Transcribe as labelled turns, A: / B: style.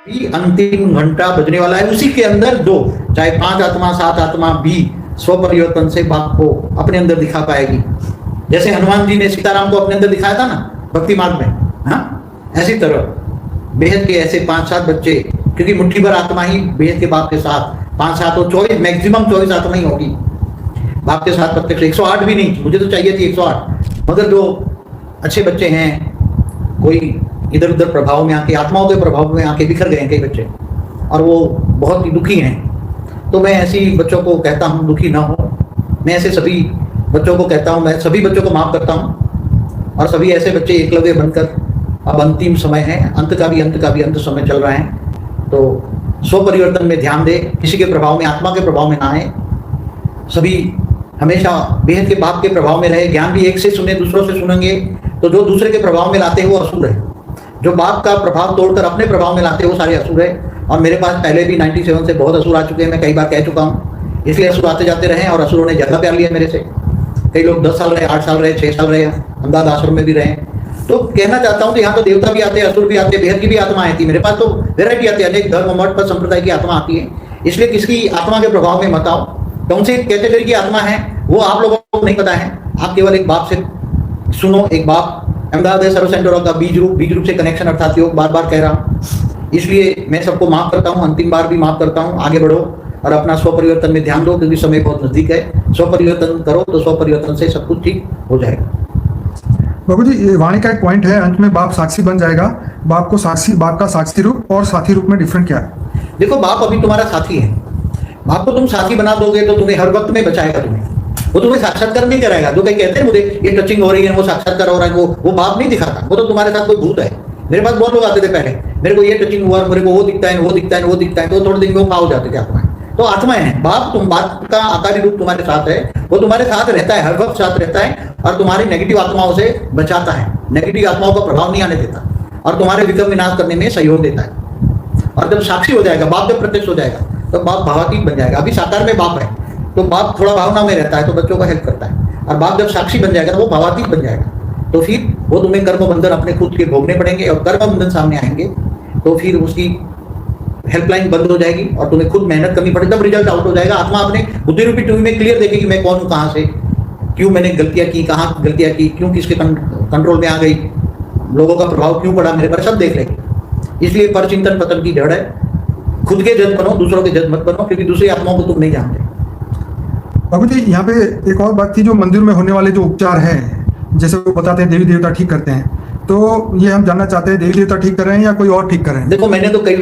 A: भी अंतिम घंटा बजने वाला है, उसी के अंदर दो, चाहे 5 आत्मा 7 आत्मा भी स्व परिवर्तन से बाप को अपने अंदर दिखा पाएगी। जैसे हनुमान जी ने सीताराम को अपने अंदर दिखाया था ना भक्ति मार्ग में, हाँ, ऐसी तरह बेहद के ऐसे 5-7 बच्चे, क्योंकि मुट्ठी भर आत्मा ही बेहद के बाप के साथ 5-7 और 24 मैक्सिमम 24 आत्मा ही होगी बाप के साथ प्रत्यक्ष। 108 भी नहीं, मुझे तो चाहिए थी 108, मगर जो अच्छे बच्चे हैं, कोई इधर उधर प्रभाव में आके, आत्माओं के प्रभाव में आके बिखर गए हैं कई बच्चे, और वो बहुत ही दुखी हैं। तो मैं ऐसी बच्चों को कहता हूँ दुखी ना हो। मैं ऐसे सभी बच्चों को कहता हूँ, मैं सभी बच्चों को माफ करता हूँ, और सभी ऐसे बच्चे एकलव्य बनकर, अब अंतिम समय है, अंत का भी अंत समय चल रहा है, तो स्व परिवर्तन में ध्यान दे, किसी के प्रभाव में, आत्मा के प्रभाव में ना आए। सभी हमेशा बेहद के बाप के प्रभाव में रहे। ज्ञान भी एक से सुने, दूसरों से सुनेंगे तो जो दूसरे के प्रभाव में लाते हैं वो असुर है, जो बाप का प्रभाव तोड़कर अपने प्रभाव में लाते हैं वो सारे असुर है। और मेरे पास पहले भी 97 से बहुत असुर आ चुके हैं, मैं कई बार कह चुका हूँ, इसलिए असुर आते जाते रहे और असुरों ने जगह प्यार लिया मेरे से। कई लोग 10 साल रहे, 8 साल रहे, 6 साल रहे, अहमदाबाद आश्रम में भी रहे। तो कहना चाहता हूँ कि यहाँ तो देवता भी आते हैं, असुर भी आते हैं, बेहद की भी आत्मा आती है। मेरे पास तो वेराइटी आती है, अनेक धर्म मठ पर संप्रदाय की आत्मा आती है। इसलिए किसकी आत्मा के प्रभाव में मत आओ। कौन सी कैटेगरी की आत्मा है वो आप लोगों को नहीं पता है। आप केवल एक बाप से सुनो, एक बाप अहमदाबाद सर्व सेंटर का बीज रूप से कनेक्शन, अर्थात योग, बार बार कह रहा हूँ। इसलिए मैं सबको माफ करता हूँ, अंतिम बार भी माफ करता हूँ। आगे बढ़ो और अपना स्व परिवर्तन में ध्यान दो, क्योंकि समय बहुत नजदीक है। स्व परिवर्तन करो तो स्व परिवर्तन से सब कुछ ठीक हो जाएगा।
B: बाबू जी, ये वाणी का एक पॉइंट है, अंत में बाप साक्षी बन जाएगा। बाप को साक्षी, बाप का साक्षी रूप और साथी रूप में डिफरेंट क्या है?
A: देखो, बाप अभी तुम्हारा साथी है। बाप को तुम साथी बना दोगे तो तुम्हें हर वक्त में बचाएगा। वो तुम्हें साक्षात्कार नहीं कराएगा। जो कहीं कहते हैं मुझे ये टचिंग हो रही है, वो साक्षात्कार हो रहा है, वो बाप नहीं दिखाता। वो तो तुम्हारे साथ कोई भूत है। मेरे पास बहुत लोग आते थे पहले, मेरे को ये टचिंग हुआ, मेरे को वो दिखता है, वो दिखता है, वो दिखता है, तो थोड़े दिन में वो खा हो जाते थे आत्माएं। तो आत्माएं हैं। बाप का आकारी रूप तुम्हारे साथ है, वो तुम्हारे साथ रहता है, हर वक्त साथ रहता है, और तुम्हारी नेगेटिव आत्माओं से बचाता है, नेगेटिव आत्माओं का प्रभाव नहीं आने देता, और तुम्हारे विक्रम विनाश करने में सहयोग देता है। और जब साक्षी हो जाएगा, बाप जब प्रत्यक्ष हो जाएगा, तो बाप भावातीत बन जाएगा। अभी साकार में बाप है, तो बाप थोड़ा भावना में रहता है, तो बच्चों को हेल्प करता है। और बाप जब साक्षी बन जाएगा, वो भावातीत बन जाएगा, तो फिर वो तुम्हें कर्म बंधन अपने खुद के भोगने पड़ेंगे, और कर्म बंधन सामने आएंगे तो फिर उसकी हेल्पलाइन बंद हो जाएगी और तुम्हें खुद मेहनत करनी पड़ेगी। तब रिजल्ट आउट हो जाएगा। आत्मा अपने बुद्धि रूपी टीवी में क्लियर देखेगी, मैं कौन हूँ, कहाँ से, क्यों मैंने गलतियां की, कहाँ गलतियां की, क्यों किसके कंट्रोल में आ गई, लोगों का प्रभाव क्यों पड़ा मेरे पर, सब देख लेगी। इसलिए परचिंतन पतन की जड़ है। खुद के जज बनो, दूसरों के जज मत बनो, क्योंकि दूसरी आत्माओं को तुम नहीं जानते।
B: बाबू जी, यहाँ पे एक और बात थी, जो मंदिर में होने वाले जो उपचार हैं, जैसे वो बताते हैं देवी देवता ठीक करते हैं, तो ये हम जानना चाहते हैं, देवी देवता ठीक कर रहे हैं या कोई और ठीक कर रहे हैं?
A: देखो, मैंने तो कई